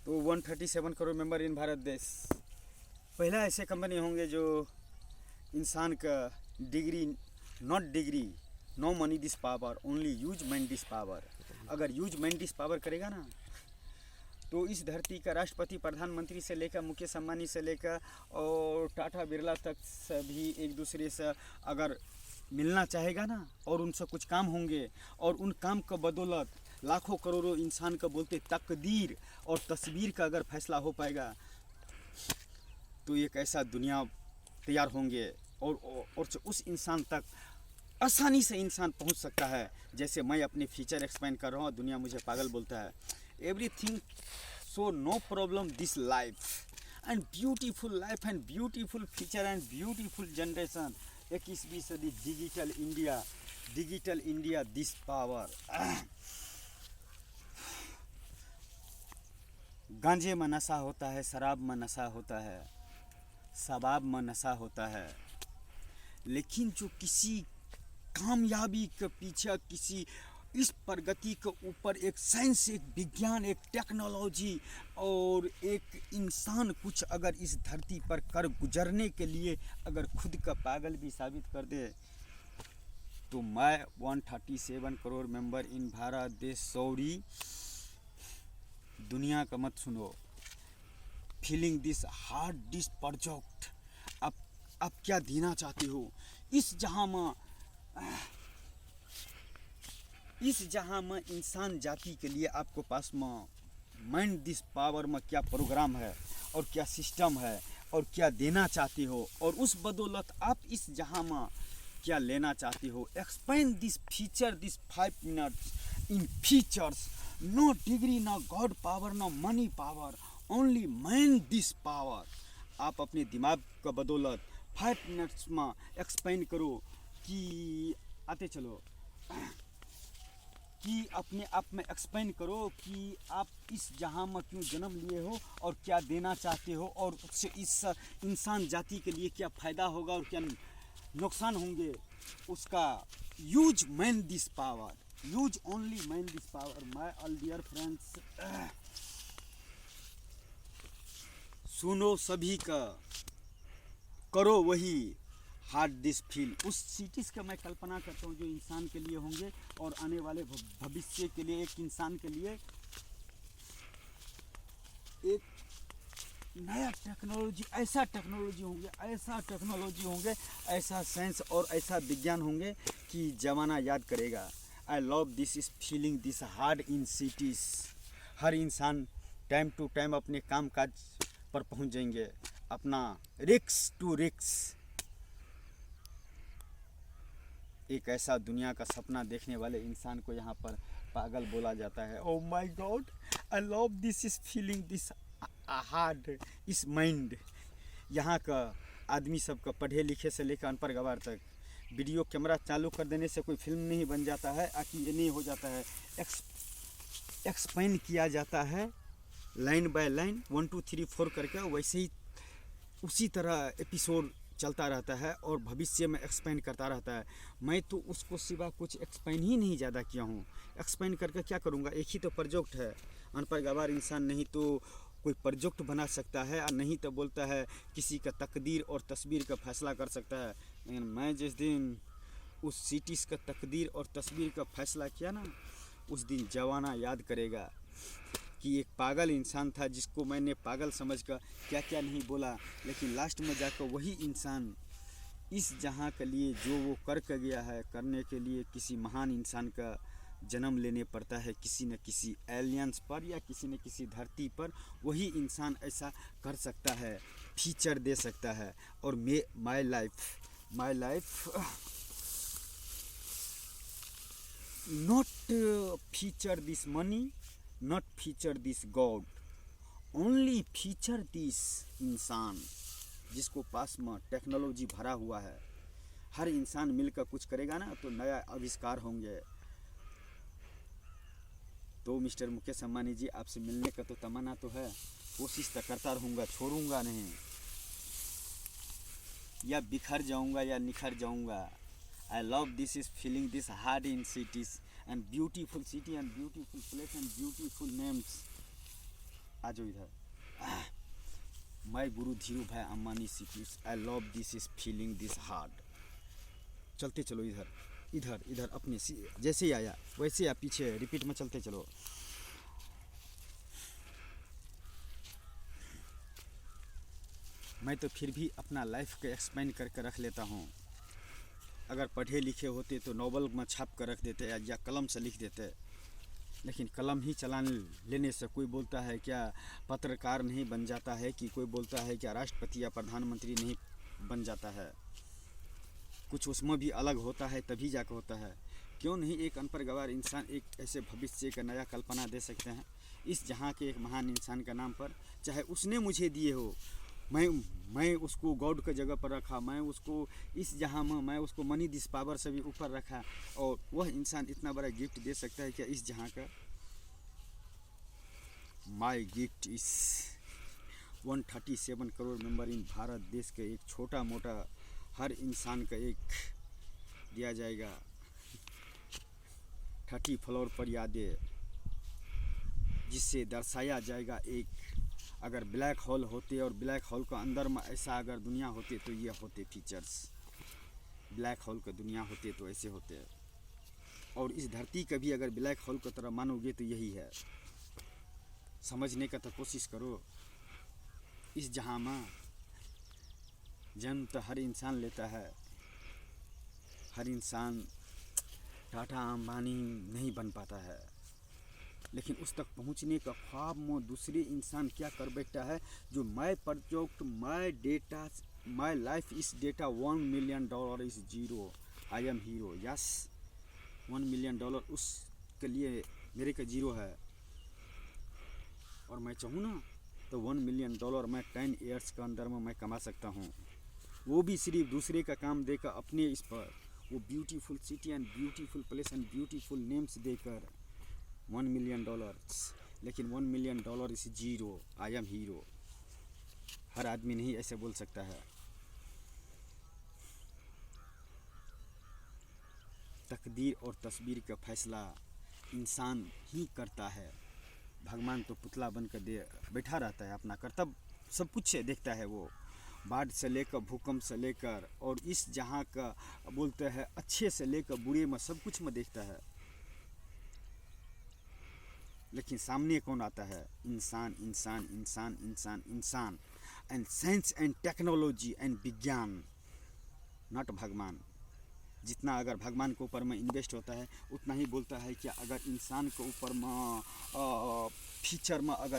तो 137 crore member in Bharat देश। पहला ऐसे कंपनी होंगे जो इंसान का degree, not degree, no money this power, only use mind this power. अगर यूज माइंड दिस पावर करेगा ना तो इस धरती का राष्ट्रपति, प्रधानमंत्री से लेकर मुकेश अंबानी से लेकर और टाटा बिरला तक सभी एक दूसरे से अगर मिलना चाहेगा ना और उनसे कुछ काम होंगे और उन काम का बदौलत लाखों करोड़ों इंसान का बोलते तकदीर और तस्वीर का अगर फैसला हो पाएगा तो एक ऐसा दुनिया तैयार होंगे और उस इंसान तक आसानी से इंसान पहुंच सकता है। जैसे मैं अपने फीचर एक्सपेंड कर रहा हूँ, दुनिया मुझे पागल बोलता है। Everything so no problem this life and beautiful life and beautiful feature and beautiful generation. 21वीं सदी डिजिटल इंडिया दिस पावर। गांजे में नशा होता है, शराब में नशा होता है, शबाब में नशा होता है, लेकिन जो किसी कामयाबी के पीछे, किसी इस प्रगति के ऊपर एक साइंस, एक विज्ञान, एक टेक्नोलॉजी और एक इंसान कुछ अगर इस धरती पर कर गुजरने के लिए अगर खुद का पागल भी साबित कर दे तो मैं 137 करोड़ मेंबर इन भारत देश सॉरी दुनिया का मत सुनो। Feeling this hard this project. अब क्या देना चाहते हो इस जहां में इंसान जाति के लिए आपको पास में माइंड दिस पावर में क्या प्रोग्राम है और क्या सिस्टम है और क्या देना चाहते हो और उस बदौलत आप इस जहां में क्या लेना चाहते हो। Expand this feature this 5 minutes in features. No degree, ना गॉड पावर, ना money power, only mind this power. आप अपने दिमाग का बदौलत 5 मिनट्स में एक्सपेंड करो कि आते चलो कि अपने आप में एक्सपेंड करो कि आप इस जहां में क्यों जन्म लिए हो और क्या देना चाहते हो और उससे इस इंसान जाति के लिए क्या फ़ायदा होगा और क्या नुकसान होंगे। उसका use mind this power, use only mind this power. My all dear friends, सुनो सभी का, करो वही हार्ड दिस फील। उस सिटीज़ का मैं कल्पना करता हूँ जो इंसान के लिए होंगे और आने वाले भविष्य के लिए एक इंसान के लिए एक नया टेक्नोलॉजी, ऐसा टेक्नोलॉजी होंगे, ऐसा साइंस और ऐसा विज्ञान होंगे कि ज़माना याद करेगा। I love this is feeling this hard in cities. हर इंसान टाइम टू टाइम अपने काम काज पर पहुंच जाएंगे, अपना रिक्स टू रिक्स। एक ऐसा दुनिया का सपना देखने वाले इंसान को यहाँ पर पागल बोला जाता है। Oh my God, I love this is feeling this hard इस माइंड। यहाँ का आदमी सब का पढ़े लिखे से लेकर अनपढ़ गवार तक वीडियो कैमरा चालू कर देने से कोई फिल्म नहीं बन जाता है, आखिर ये नहीं हो जाता है। एक्सप्लेन किया जाता है लाइन बाय लाइन 1 2 3 4 करके, वैसे ही उसी तरह एपिसोड चलता रहता है और भविष्य में एक्सपेंड करता रहता है। मैं तो उसको सिवा कुछ एक्सपेंड ही नहीं ज़्यादा किया हूँ। एक्सपेंड करके क्या करूँगा, एक ही तो प्रोजेक्ट है। अनपढ़ गवार इंसान नहीं तो कोई प्रोजेक्ट बना सकता है और नहीं तो बोलता है किसी का तकदीर और तस्वीर का फैसला कर सकता है। लेकिन मैं जिस दिन उस सिटीज़ का तकदीर और तस्वीर का फैसला किया ना, उस दिन जवाना याद करेगा कि एक पागल इंसान था जिसको मैंने पागल समझकर क्या क्या नहीं बोला, लेकिन लास्ट में जाकर वही इंसान इस जहां के लिए जो वो कर गया है, करने के लिए किसी महान इंसान का जन्म लेने पड़ता है, किसी न किसी एलियंस पर या किसी न किसी धरती पर। वही इंसान ऐसा कर सकता है, फीचर दे सकता है। और my life not feature this money, not feature this God, only feature this इंसान जिसको पास में टेक्नोलॉजी भरा हुआ है। हर इंसान मिलकर कुछ करेगा ना तो नया आविष्कार होंगे। तो मिस्टर मुकेश अंबानी जी, आपसे मिलने का तो तमन्ना तो है, कोशिश तो करता रहूँगा, छोड़ूंगा नहीं। या बिखर जाऊंगा या निखर जाऊंगा। आई love this is feeling this hard in cities and beautiful city and beautiful place and beautiful names. आ जाओ इधर। माय गुरु धीरू भाई Ambani cities, I love this is feeling this hard. चलते चलो इधर इधर इधर, अपने जैसे ही आया वैसे आप पीछे रिपीट में चलते चलो। मैं तो फिर भी अपना लाइफ के एक्सपेंड करके रख लेता हूँ। अगर पढ़े लिखे होते तो नॉवल में छाप कर रख देते या कलम से लिख देते, लेकिन कलम ही चलान लेने से कोई बोलता है क्या पत्रकार नहीं बन जाता है, कि कोई बोलता है क्या राष्ट्रपति या प्रधानमंत्री नहीं बन जाता है। कुछ उसमें भी अलग होता है तभी जाकर होता है। क्यों नहीं एक अनपढ़ गवार इंसान एक ऐसे भविष्य का नया कल्पना दे सकते हैं इस जहाँ के एक महान इंसान का नाम पर। चाहे उसने मुझे दिए हो, मैं उसको गॉड की जगह पर रखा, मैं उसको इस जहाँ में मैं उसको मनी दिस पावर से भी ऊपर रखा, और वह इंसान इतना बड़ा गिफ्ट दे सकता है क्या इस जहाँ का। माय गिफ्ट इस 137 करोड़ मेंबर इन भारत देश के एक छोटा मोटा हर इंसान का एक दिया जाएगा 30 फ्लोर पर यादें, जिससे दर्शाया जाएगा एक अगर ब्लैक होल होते और ब्लैक होल का अंदर में ऐसा अगर दुनिया होती तो ये होते फीचर्स। ब्लैक होल का दुनिया होते तो ऐसे होते, और इस धरती का भी अगर ब्लैक होल की तरह मानोगे तो यही है। समझने का तो कोशिश करो। इस जहाँ में जन्म तो हर इंसान लेता है, हर इंसान टाटा अंबानी नहीं बन पाता है, लेकिन उस तक पहुंचने का ख्वाब में दूसरे इंसान क्या कर बैठता है। जो my project my data my life is data $1 million is zero, I am hero. Yes, $1 million उसके लिए मेरे का जीरो है, और मैं चाहूँ ना तो $1 मिलियन मैं 10 ईयर्स के अंदर में मैं कमा सकता हूँ। वो भी सिर्फ दूसरे का काम देकर अपने इस पर, वो beautiful city and beautiful place and beautiful names देकर $1 मिलियन। लेकिन $1 million is zero, I am hero. हर आदमी नहीं ऐसे बोल सकता है। तकदीर और तस्वीर का फैसला इंसान ही करता है। भगवान तो पुतला बनकर दे बैठा रहता है, अपना कर्तव्य सब कुछ से देखता है। वो बाढ़ से लेकर भूकंप से लेकर और इस जहाँ का बोलते हैं अच्छे से लेकर बुरे में सब कुछ में देखता है। लेकिन सामने कौन आता है? इंसान इंसान इंसान इंसान इंसान and science and technology and विज्ञान, नॉट भगवान। जितना अगर भगवान के ऊपर में इन्वेस्ट होता है उतना ही बोलता है कि अगर इंसान के ऊपर में फीचर में अगर